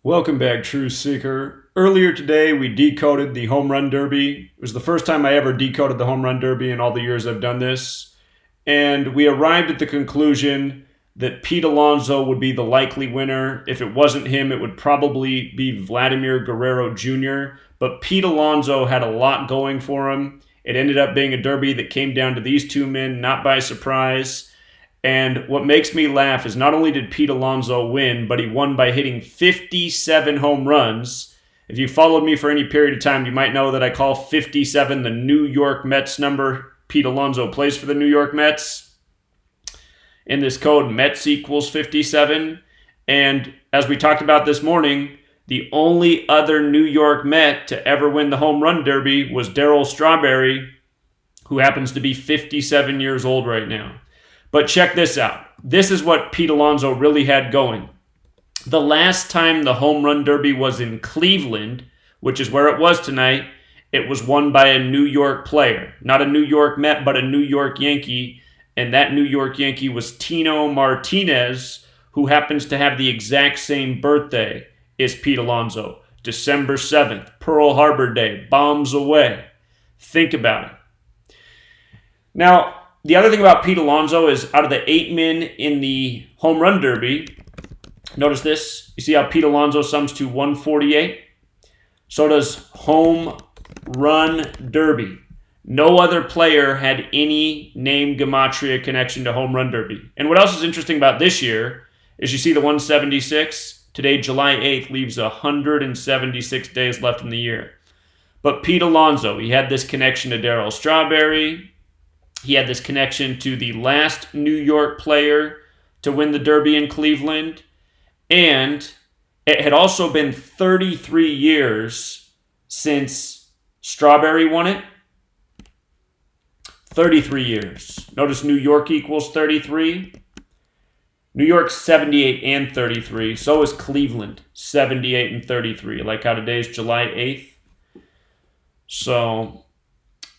Welcome back, Truth Seeker. Earlier today, we decoded the Home Run Derby. It was the first time I ever decoded the Home Run Derby in all the years I've done this. And we arrived at the conclusion that Pete Alonso would be the likely winner. If it wasn't him, it would probably be Vladimir Guerrero Jr. But Pete Alonso had a lot going for him. It ended up being a derby that came down to these two men, not by surprise. And what makes me laugh is not only did Pete Alonso win, but he won by hitting 57 home runs. If you followed me for any period of time, you might know that I call 57 the New York Mets number. Pete Alonso plays for the New York Mets. In this code, Mets equals 57. And as we talked about this morning, the only other New York Met to ever win the Home Run Derby was Darryl Strawberry, who happens to be 57 years old right now. But check this out. This is what Pete Alonso really had going. The last time the Home Run Derby was in Cleveland, which is where it was tonight, it was won by a New York player. Not a New York Met, but a New York Yankee. And that New York Yankee was Tino Martinez, who happens to have the exact same birthday as Pete Alonso. December 7th, Pearl Harbor Day, bombs away. Think about it. Now, the other thing about Pete Alonso is out of the 8 men in the Home Run Derby, notice this. You see how Pete Alonso sums to 148? So does Home Run Derby. No other player had any name Gematria connection to Home Run Derby. And what else is interesting about this year is you see the 176. Today, July 8th, leaves 176 days left in the year. But Pete Alonso, he had this connection to Darryl Strawberry. He had this connection to the last New York player to win the Derby in Cleveland. And it had also been 33 years since Strawberry won it. 33 years. Notice New York equals 33. New York's 78 and 33. So is Cleveland, 78 and 33. Like how today's July 8th. So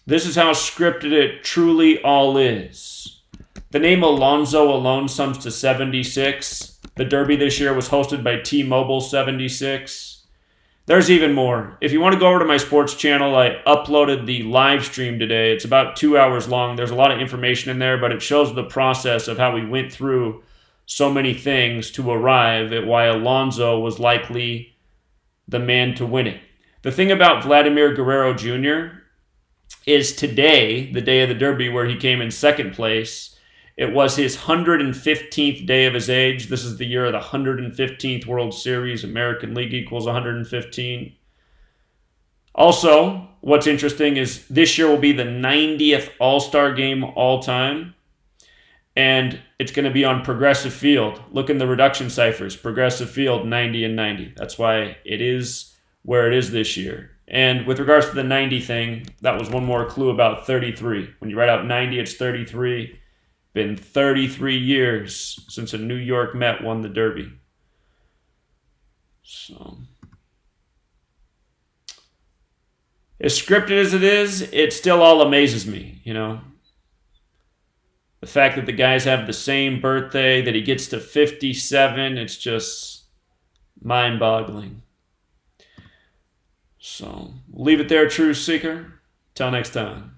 this is how scripted it truly all is. The name Alonso alone sums to 76. The Derby this year was hosted by T-Mobile 76. There's even more. If you want to go over to my sports channel, I uploaded the live stream today. It's about 2 hours long. There's a lot of information in there, but it shows the process of how we went through so many things to arrive at why Alonso was likely the man to win it. The thing about Vladimir Guerrero Jr. is today, the day of the Derby where he came in second place, it was his 115th day of his age. This is the year of the 115th World Series. American League equals 115. Also, what's interesting is this year will be the 90th All-Star game all time. And it's going to be on Progressive Field. Look in the reduction ciphers. Progressive Field, 90 and 90. That's why it is where it is this year. And with regards to the 90 thing, that was one more clue about 33. When you write out 90, it's 33. Been 33 years since a New York Met won the Derby. So, as scripted as it is, it still all amazes me, you know. The fact that the guys have the same birthday, that he gets to 57, it's just mind-boggling. So, we'll leave it there, Truth Seeker. Till next time.